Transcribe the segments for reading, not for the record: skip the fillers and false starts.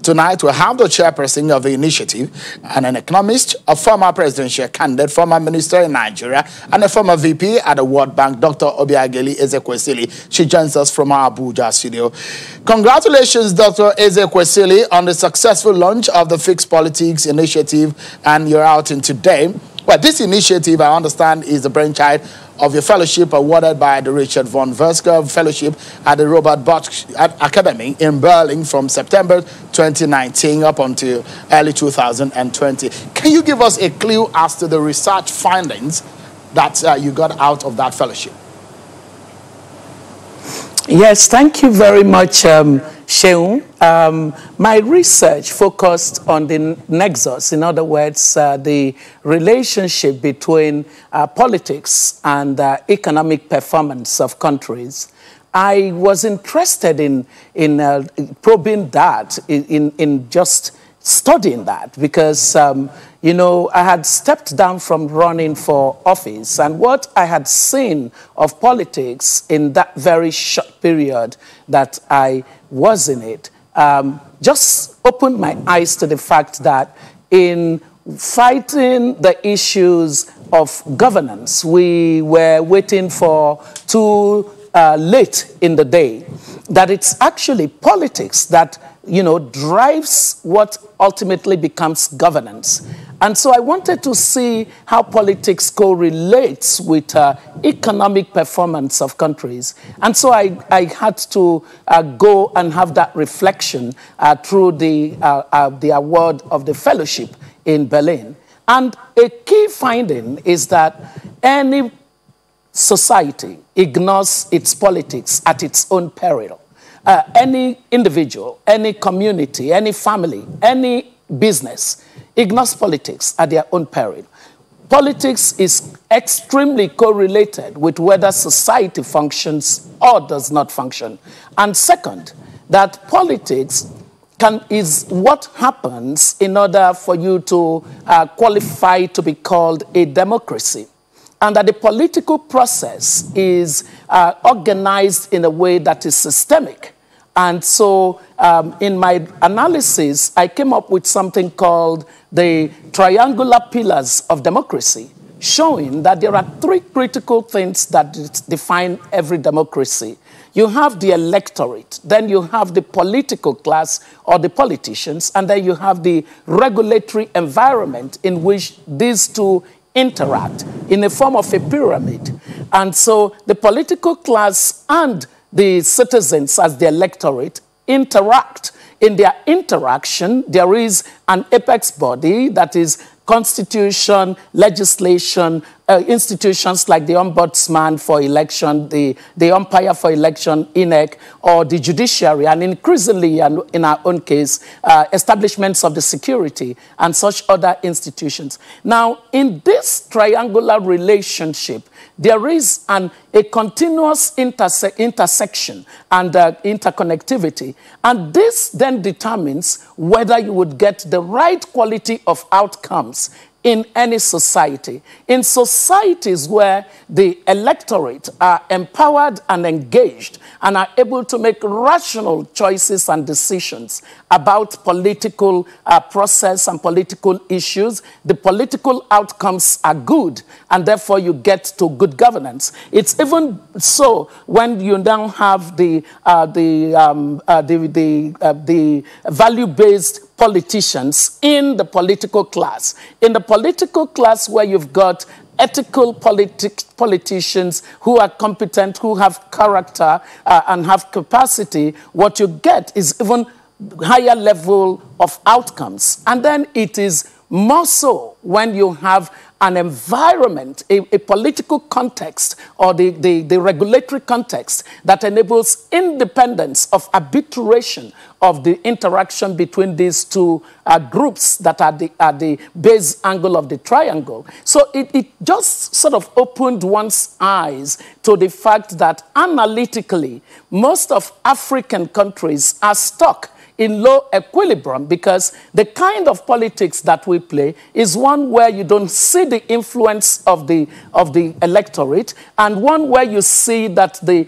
Tonight, we have the chairperson of the initiative and an economist, a former presidential candidate, former minister in Nigeria, and a former VP at the World Bank, Dr. Obiageli Ezekwesili. She joins us from our Abuja studio. Congratulations, Dr. Ezekwesili, on the successful launch of the Fixpolitics initiative, and you're out in today. Well, this initiative, I understand, is the brainchild of your fellowship awarded by the Richard von Versker Fellowship at the Robert Bosch Academy in Berlin from September 2019 up until early 2020. Can you give us a clue as to the research findings that you got out of that fellowship? Yes, thank you very much, Sheung. My research focused on the nexus, in other words, the relationship between politics and economic performance of countries. I was interested in probing that, in just studying that, because, you know, I had stepped down from running for office, and what I had seen of politics in that very short period that I was in it just opened my eyes to the fact that in fighting the issues of governance, we were waiting for too late in the day, that it's actually politics that, you know, drives what ultimately becomes governance. And so I wanted to see how politics correlates with economic performance of countries. And so I had to go and have that reflection through the award of the fellowship in Berlin. And a key finding is that any society ignores its politics at its own peril. Any individual, any community, any family, any business ignores politics at their own peril. Politics is extremely correlated with whether society functions or does not function. And second, that politics is what happens in order for you to qualify to be called a democracy. And that the political process is organized in a way that is systemic. And so in my analysis, I came up with something called the triangular pillars of democracy, showing that there are three critical things that define every democracy. You have the electorate, then you have the political class or the politicians, and then you have the regulatory environment in which these two interact in a form of a pyramid. And so the political class and the citizens as the electorate interact. In their interaction, there is an apex body that is constitution, legislation, institutions like the ombudsman for election, the umpire for election, INEC, or the judiciary, and increasingly, in our own case, establishments of the security and such other institutions. Now, in this triangular relationship, there is a continuous intersection and interconnectivity. And this then determines whether you would get the right quality of outcomes in any society. In societies where the electorate are empowered and engaged and are able to make rational choices and decisions about political process and political issues, the political outcomes are good, and therefore you get to good governance. It's even so when you now have the value-based politicians in the political class. In the political class where you've got ethical politicians who are competent, who have character and have capacity, what you get is even higher level of outcomes. And then it is more so when you have an environment, a political context, or the regulatory context that enables independence of arbitration of the interaction between these two groups that are the base angle of the triangle. So it just sort of opened one's eyes to the fact that analytically, most of African countries are stuck in low equilibrium, because the kind of politics that we play is one where you don't see the influence of the electorate, and one where you see that the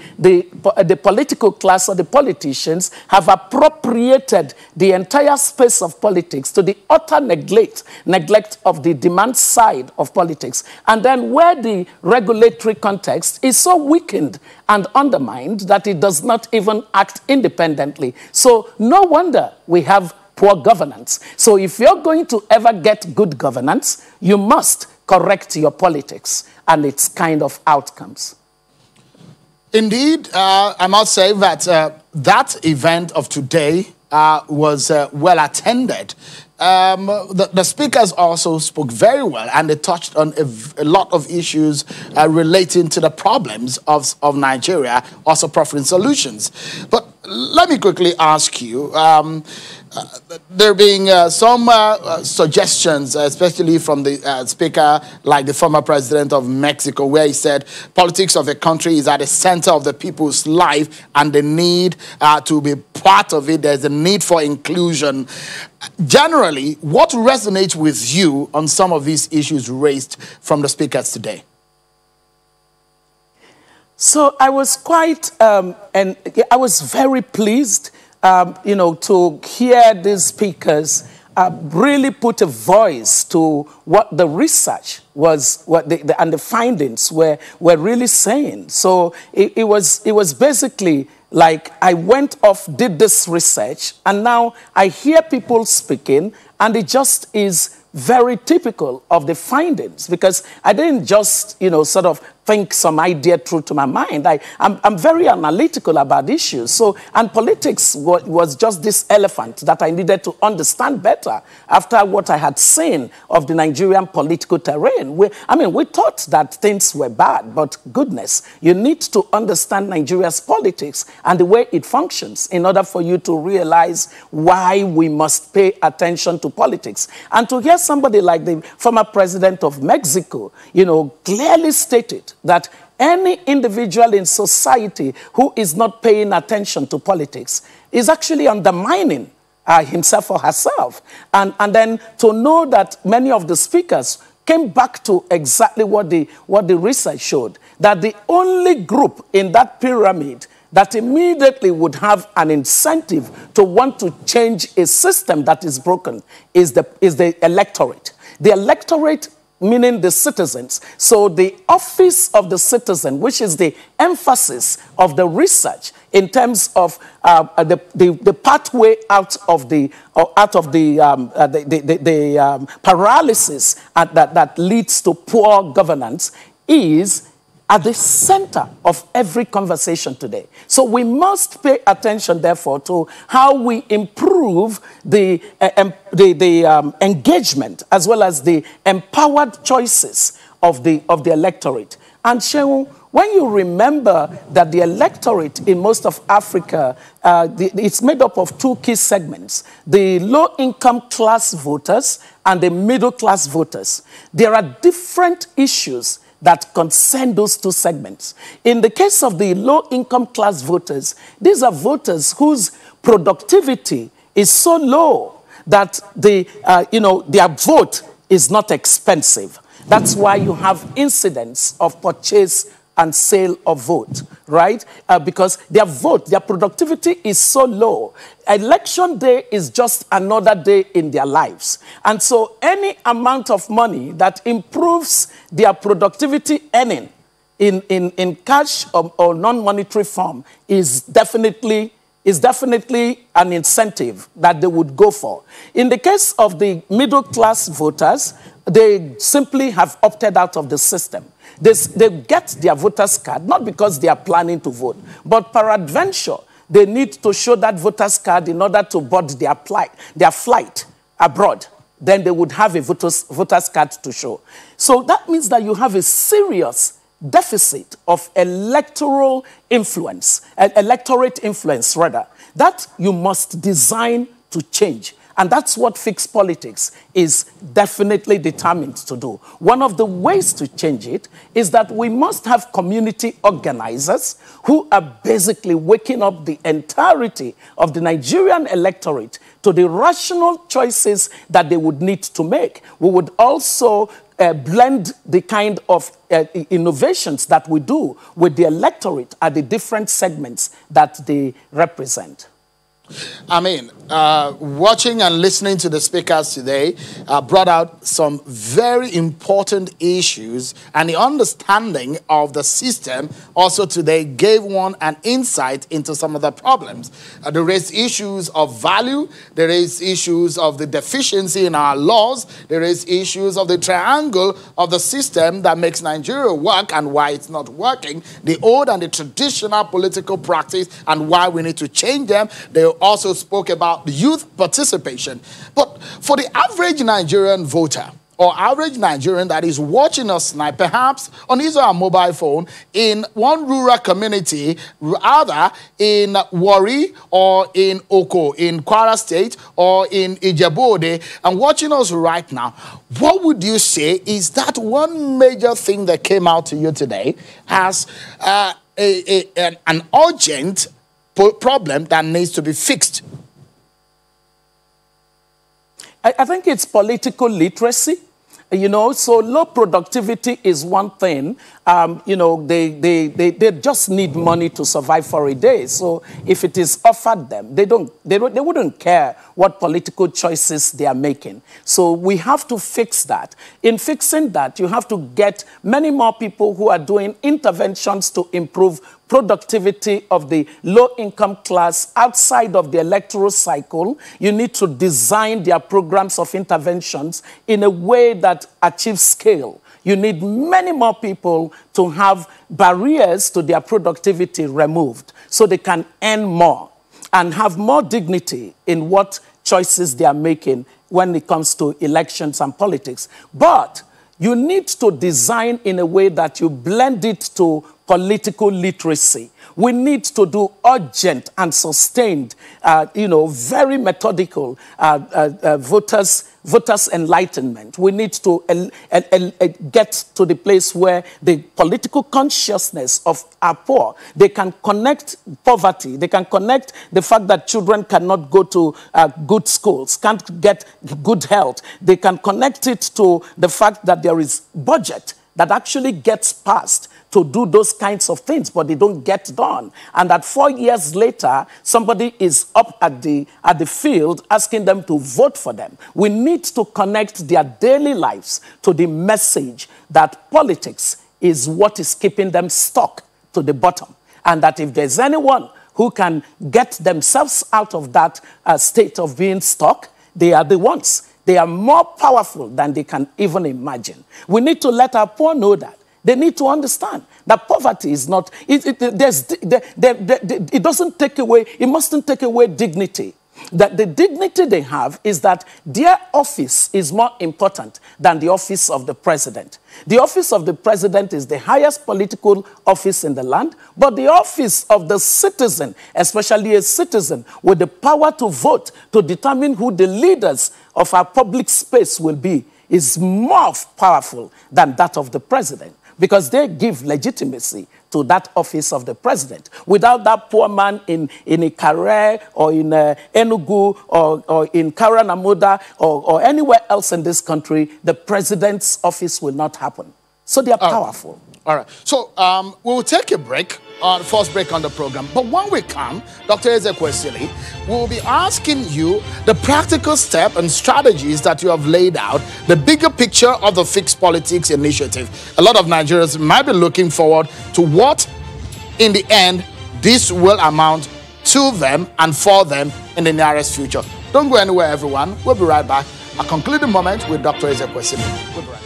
political class or the politicians have appropriated the entire space of politics to the utter neglect of the demand side of politics. And then where the regulatory context is so weakened and undermined that it does not even act independently. So no wonder we have poor governance. So if you're going to ever get good governance, you must correct your politics and its kind of outcomes. Indeed, I must say that that event of today was well attended. The speakers also spoke very well, and they touched on a lot of issues relating to the problems of Nigeria, also proffering solutions. But let me quickly ask you, there being some suggestions, especially from the speaker, like the former president of Mexico, where he said politics of a country is at the center of the people's life and the need to be part of it. There's a need for inclusion. Generally, what resonates with you on some of these issues raised from the speakers today? So I was and I was very pleased, you know, to hear these speakers really put a voice to what the research was, and the findings were really saying. So it was basically like I went off, did this research, and now I hear people speaking, and it just is very typical of the findings, because I didn't just, you know, sort of think some idea through to my mind. I'm very analytical about issues. So, and politics was just this elephant that I needed to understand better after what I had seen of the Nigerian political terrain. We thought that things were bad, but goodness, you need to understand Nigeria's politics and the way it functions in order for you to realize why we must pay attention to politics. And to hear somebody like the former president of Mexico, you know, clearly stated that any individual in society who is not paying attention to politics is actually undermining himself or herself. And then to know that many of the speakers came back to exactly what the research showed, that the only group in that pyramid that immediately would have an incentive to want to change a system that is broken is the electorate. The electorate, meaning the citizens. So the office of the citizen, which is the emphasis of the research in terms of the pathway out of the paralysis that leads to poor governance, is at the center of every conversation today. So we must pay attention, therefore, to how we improve the engagement as well as the empowered choices of the electorate. And Shehu, when you remember that the electorate in most of Africa, it's made up of two key segments: the low-income class voters and the middle-class voters. There are different issues that concern those two segments. In the case of the low-income class voters, these are voters whose productivity is so low that their vote is not expensive. That's why you have incidents of purchase and sale of vote, right? Because their productivity is so low. Election day is just another day in their lives. And so any amount of money that improves their productivity earning in cash or non-monetary form is definitely an incentive that they would go for. In the case of the middle-class voters, they simply have opted out of the system. They get their voter's card, not because they are planning to vote, but peradventure, they need to show that voter's card in order to board their flight abroad. Then they would have a voter's card to show. So that means that you have a serious deficit of electorate influence, rather, that you must design to change. And that's what Fixpolitics is definitely determined to do. One of the ways to change it is that we must have community organizers who are basically waking up the entirety of the Nigerian electorate to the rational choices that they would need to make. We would also blend the kind of innovations that we do with the electorate at the different segments that they represent. I mean, watching and listening to the speakers today brought out some very important issues, and the understanding of the system also today gave one an insight into some of the problems. There is issues of value, there is issues of the deficiency in our laws, there is issues of the triangle of the system that makes Nigeria work and why it's not working, the old and the traditional political practice and why we need to change them. They also spoke about youth participation. But for the average Nigerian voter or average Nigerian that is watching us tonight, perhaps on his or her mobile phone, in one rural community, rather in Warri or in Oko, in Kwara State or in Ijebu-Ode, and watching us right now, what would you say is that one major thing that came out to you today as an urgent problem that needs to be fixed? I think it's political literacy. You know, so low productivity is one thing. You know, they just need money to survive for a day. So if it is offered them, they wouldn't care what political choices they are making. So we have to fix that. In fixing that, you have to get many more people who are doing interventions to improve productivity of the low-income class outside of the electoral cycle. You need to design their programs of interventions in a way that achieves scale. You need many more people to have barriers to their productivity removed so they can earn more and have more dignity in what choices they are making when it comes to elections and politics. But you need to design in a way that you blend it to political literacy. We need to do urgent and sustained, you know, very methodical voters enlightenment. We need to get to the place where the political consciousness of our poor, they can connect poverty, they can connect the fact that children cannot go to good schools, can't get good health. They can connect it to the fact that there is budget that actually gets passed to do those kinds of things, but they don't get done. And that 4 years later, somebody is up at the field asking them to vote for them. We need to connect their daily lives to the message that politics is what is keeping them stuck to the bottom. And that if there's anyone who can get themselves out of that state of being stuck, they are the ones. They are more powerful than they can even imagine. We need to let our poor know that. They need to understand that poverty is not, it doesn't take away, it mustn't take away dignity. That the dignity they have is that their office is more important than the office of the president. The office of the president is the highest political office in the land, but the office of the citizen, especially a citizen with the power to vote, to determine who the leaders of our public space will be, is more powerful than that of the president, because they give legitimacy to that office of the president. Without that poor man in Ikare or in Enugu or in Karanamoda or anywhere else in this country, the president's office will not happen. So they are powerful. All right. So we'll take a break, first break on the program. But when we come, Dr. Ezekwesili, we'll be asking you the practical step and strategies that you have laid out, the bigger picture of the Fixpolitics initiative. A lot of Nigerians might be looking forward to what, in the end, this will amount to them and for them in the nearest future. Don't go anywhere, everyone. We'll be right back. A concluding moment with Dr. Ezekwesili. We'll be right back.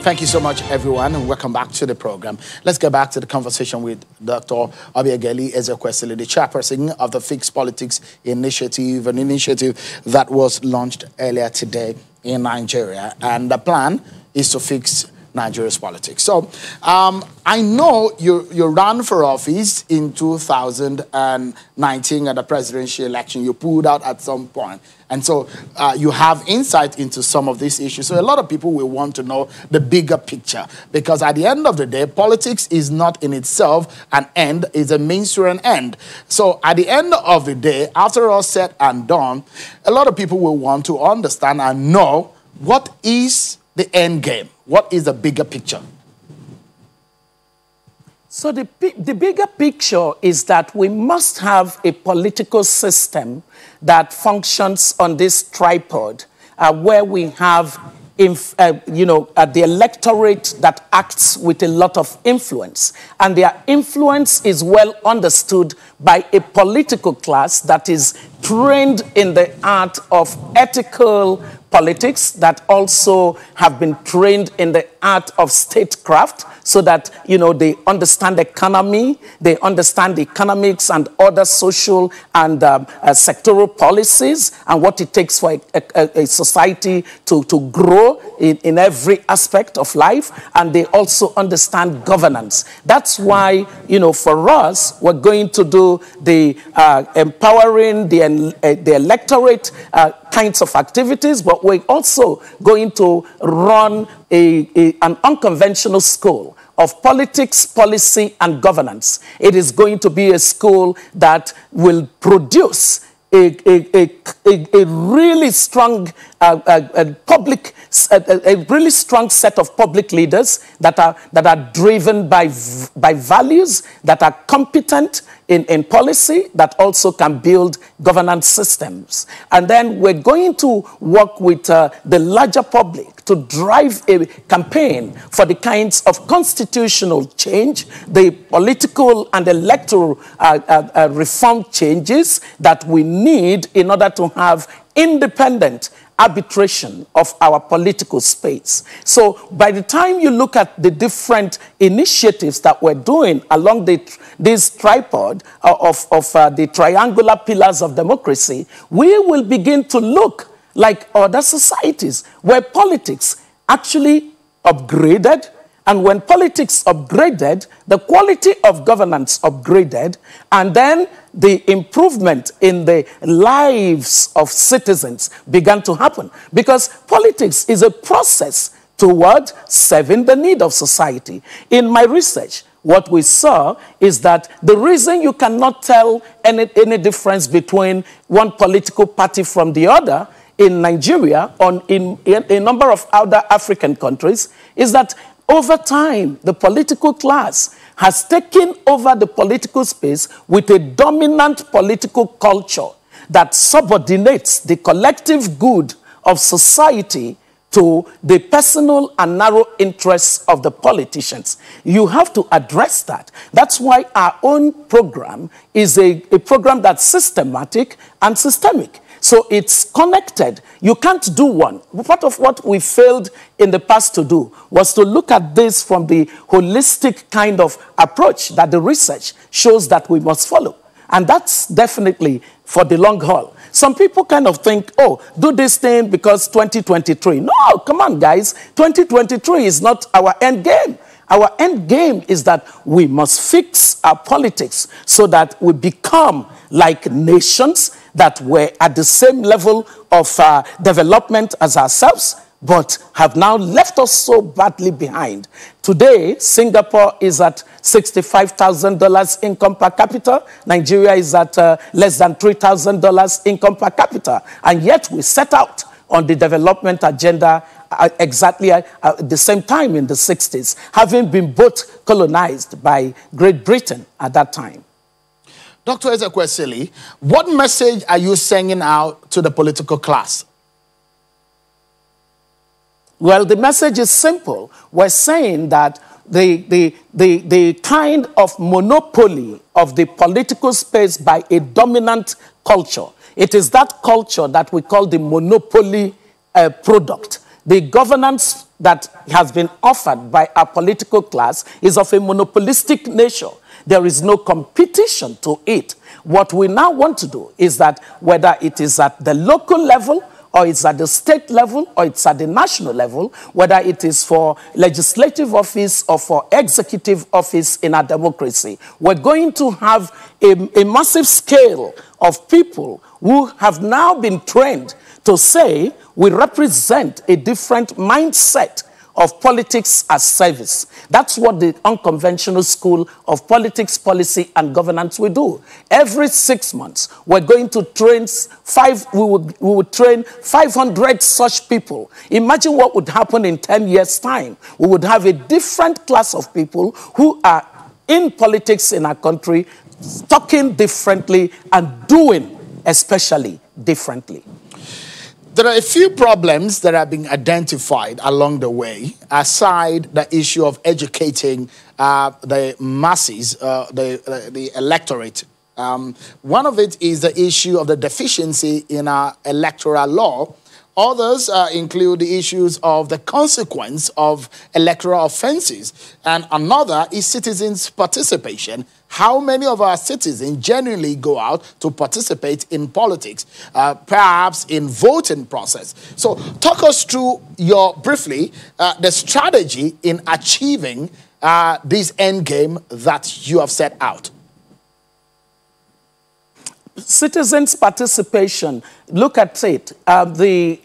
Thank you so much, everyone, and welcome back to the program. Let's get back to the conversation with Dr. Obiageli Ezekwesili, the chairperson of the Fixpolitics initiative, an initiative that was launched earlier today in Nigeria. And the plan is to fix Nigeria's politics. So I know you ran for office in 2019 at the presidential election. You pulled out at some point. And so you have insight into some of these issues. So a lot of people will want to know the bigger picture. Because at the end of the day, politics is not in itself an end, it's a means to an end. So at the end of the day, after all said and done, a lot of people will want to understand and know what is the end game? What is the bigger picture? So the bigger picture is that we must have a political system that functions on this tripod, where we have, the electorate that acts with a lot of influence. And their influence is well understood by a political class that is trained in the art of ethical politics, that also have been trained in the art of statecraft, so that, they understand economy, they understand economics and other social and sectoral policies, and what it takes for a society to grow in every aspect of life, and they also understand governance. That's why, for us, we're going to do the empowering the electorate kinds of activities, but we're also going to run an unconventional school of politics, policy, and governance. It is going to be a school that will produce a really strong a really strong set of public leaders that are driven by values, that are competent in policy, that also can build governance systems. And then we're going to work with the larger public to drive a campaign for the kinds of constitutional change, the political and electoral reform changes that we need in order to have independent arbitration of our political space. So by the time you look at the different initiatives that we're doing along this tripod of the triangular pillars of democracy, we will begin to look like other societies where politics actually upgraded. And when politics upgraded, the quality of governance upgraded, and then the improvement in the lives of citizens began to happen. Because politics is a process toward serving the need of society. In my research, what we saw is that the reason you cannot tell any difference between one political party from the other in Nigeria or in a number of other African countries is that over time, the political class has taken over the political space with a dominant political culture that subordinates the collective good of society to the personal and narrow interests of the politicians. You have to address that. That's why our own program is a program that's systematic and systemic. So it's connected. You can't do one. Part of what we failed in the past to do was to look at this from the holistic kind of approach that the research shows that we must follow. And that's definitely for the long haul. Some people kind of think, oh, do this thing because 2023. No, come on, guys. 2023 is not our end game. Our end game is that we must fix our politics so that we become like nations that were at the same level of development as ourselves, but have now left us so badly behind. Today, Singapore is at $65,000 income per capita. Nigeria is at less than $3,000 income per capita. And yet we set out on the development agenda exactly at the same time in the 60s, having been both colonized by Great Britain at that time. Dr. Ezekwesili, what message are you sending out to the political class? Well, the message is simple. We're saying that the kind of monopoly of the political space by a dominant culture, it is that culture that we call the monopoly product. The governance that has been offered by our political class is of a monopolistic nature. There is no competition to it. What we now want to do is that whether it is at the local level or it's at the state level, or it's at the national level, whether it is for legislative office or for executive office in our democracy. We're going to have a massive scale of people who have now been trained to say we represent a different mindset of politics as service. That's what the unconventional school of politics, policy, and governance will do. Every 6 months, we're going to train we would train 500 such people. Imagine what would happen in 10 years' time. We would have a different class of people who are in politics in our country, talking differently and doing especially differently. There are a few problems that have been identified along the way, aside the issue of educating the masses, the electorate. One of it is the issue of the deficiency in our electoral law. Others include the issues of the consequence of electoral offenses. And another is citizens' participation. How many of our citizens genuinely go out to participate in politics, perhaps in voting process? So talk us through briefly, the strategy in achieving this end game that you have set out. Citizens' participation, look at it. The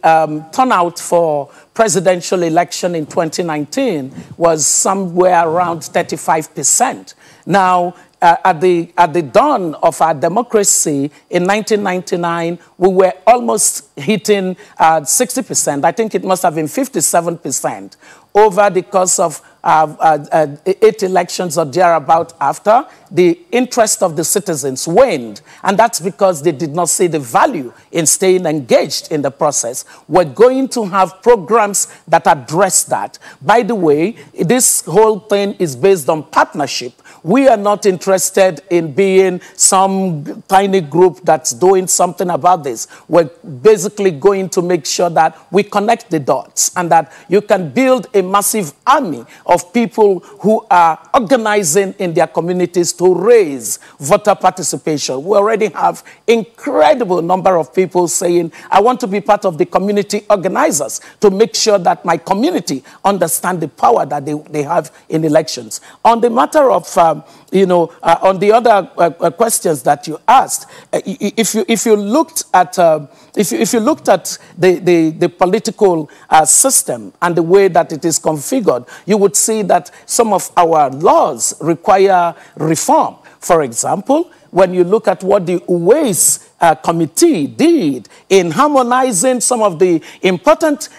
turnout for presidential election in 2019 was somewhere around 35%. Now, at the dawn of our democracy in 1999, we were almost hitting 60%. I think it must have been 57%. Over the course of 8 elections or thereabout after, the interest of the citizens waned. And that's because they did not see the value in staying engaged in the process. We're going to have programs that address that. By the way, this whole thing is based on partnership. We are not interested in being some tiny group that's doing something about this. We're basically going to make sure that we connect the dots and that you can build a massive army of people who are organizing in their communities to raise voter participation. We already have incredible number of people saying, I want to be part of the community organizers to make sure that my community understand the power that they have in elections. On the matter of on the other questions that you asked, if you looked at the political system and the way that it is configured, you would see that some of our laws require reform. For example, when you look at what the Uwais committee did in harmonizing some of the important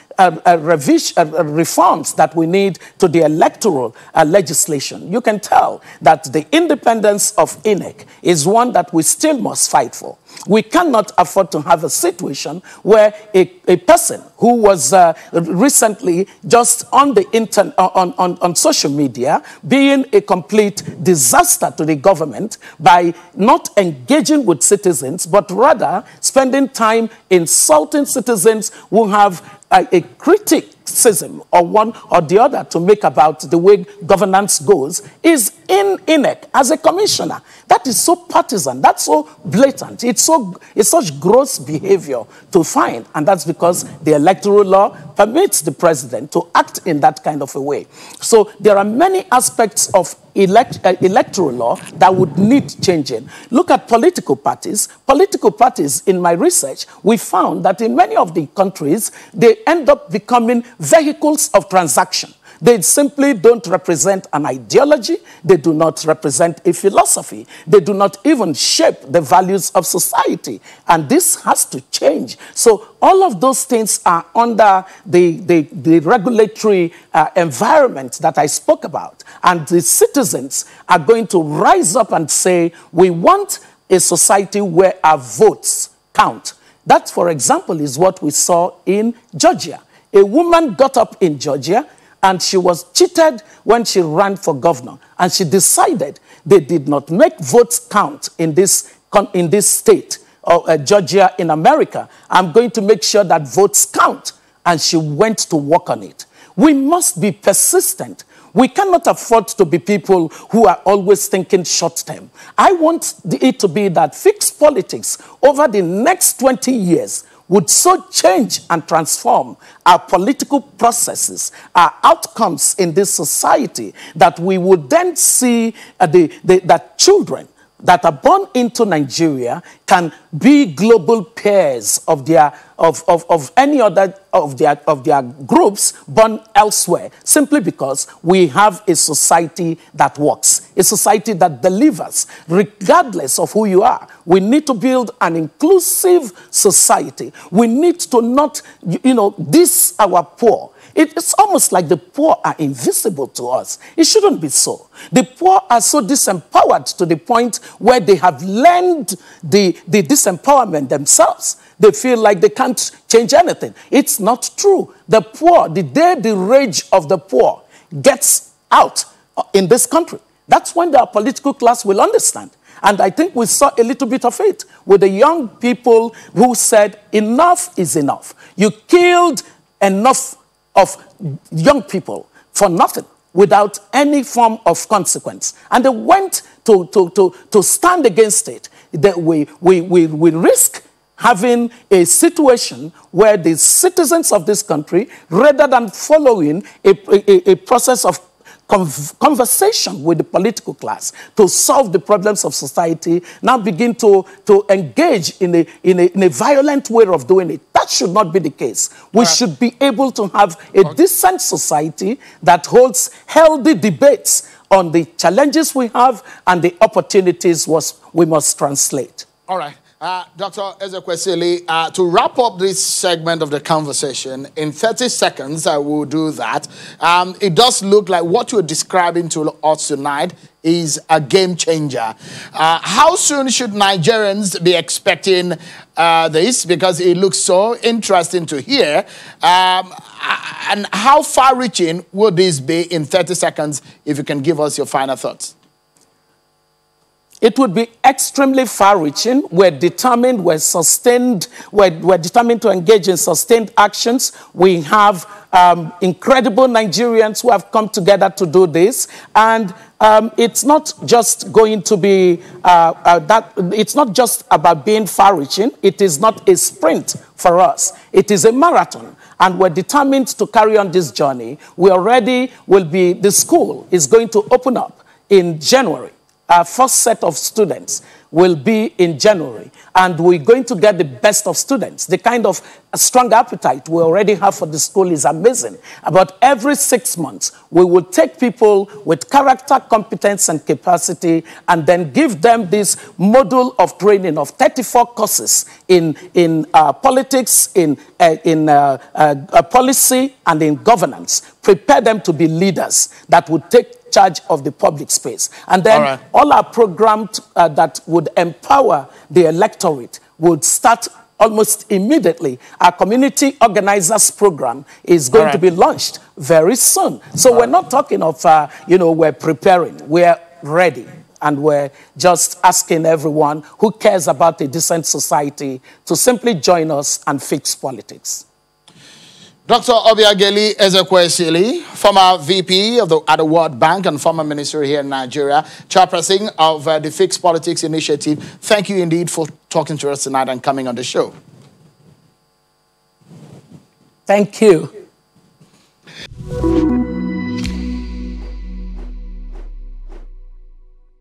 reforms that we need to the electoral legislation, you can tell that the independence of INEC is one that we still must fight for. We cannot afford to have a situation where a person who was recently just on the on social media being a complete disaster to the government by not engaging with citizens, but rather spending time insulting citizens who have a criticism or one or the other to make about the way governance goes is in INEC as a commissioner. That is so partisan. That's so blatant. It's such gross behavior to find. And that's because the electoral law permits the president to act in that kind of a way. So there are many aspects of electoral law that would need changing. Look at political parties. Political parties, in my research, we found that in many of the countries, they end up becoming vehicles of transaction. They simply don't represent an ideology. They do not represent a philosophy. They do not even shape the values of society. And this has to change. So all of those things are under the regulatory environment that I spoke about. And the citizens are going to rise up and say, we want a society where our votes count. That, for example, is what we saw in Georgia. A woman got up in Georgia and she was cheated when she ran for governor. And she decided they did not make votes count in this state, or Georgia in America. I'm going to make sure that votes count. And she went to work on it. We must be persistent. We cannot afford to be people who are always thinking short term. I want it to be that Fixpolitics over the next 20 years would so change and transform our political processes, our outcomes in this society, that we would then see that children that are born into Nigeria can be global peers of any other of their groups born elsewhere, simply because we have a society that works, a society that delivers, regardless of who you are. We need to build an inclusive society. We need to not, diss our poor. It's almost like the poor are invisible to us. It shouldn't be so. The poor are so disempowered to the point where they have learned the disempowerment themselves. They feel like they can't change anything. It's not true. The poor, the day the rage of the poor gets out in this country, that's when the political class will understand. And I think we saw a little bit of it with the young people who said, enough is enough. You killed enough of young people for nothing, without any form of consequence. And they went to stand against it. That we risk having a situation where the citizens of this country, rather than following a process of conversation with the political class to solve the problems of society, now begin to engage in a violent way of doing it. That should not be the case. We should be able to have a decent society that holds healthy debates on the challenges we have and the opportunities we must translate. All right. Dr. Ezekwesili, to wrap up this segment of the conversation, in 30 seconds, I will do that. It does look like what you're describing to us tonight is a game changer. How soon should Nigerians be expecting this? Because it looks so interesting to hear. And how far-reaching would this be in 30 seconds, if you can give us your final thoughts? It would be extremely far-reaching. We're determined, we're determined to engage in sustained actions. We have incredible Nigerians who have come together to do this. And it's not just going to be, it's not just about being far-reaching. It is not a sprint for us. It is a marathon. And we're determined to carry on this journey. The school is going to open up in January. Our first set of students will be in January, and we're going to get the best of students. The kind of strong appetite we already have for the school is amazing. About every 6 months, we will take people with character, competence, and capacity, and then give them this module of training of 34 courses in politics, in policy, and in governance. Prepare them to be leaders that would take charge of the public space. And then all our programs that would empower the electorate would start almost immediately. Our community organizers program is going to be launched very soon. So we're not talking of, we're preparing. We're ready. And we're just asking everyone who cares about a decent society to simply join us and fix politics. Dr. Obiageli Ezekwesili, former VP at the World Bank and former minister here in Nigeria, chairperson of the Fixpolitics initiative. Thank you indeed for talking to us tonight and coming on the show. Thank you.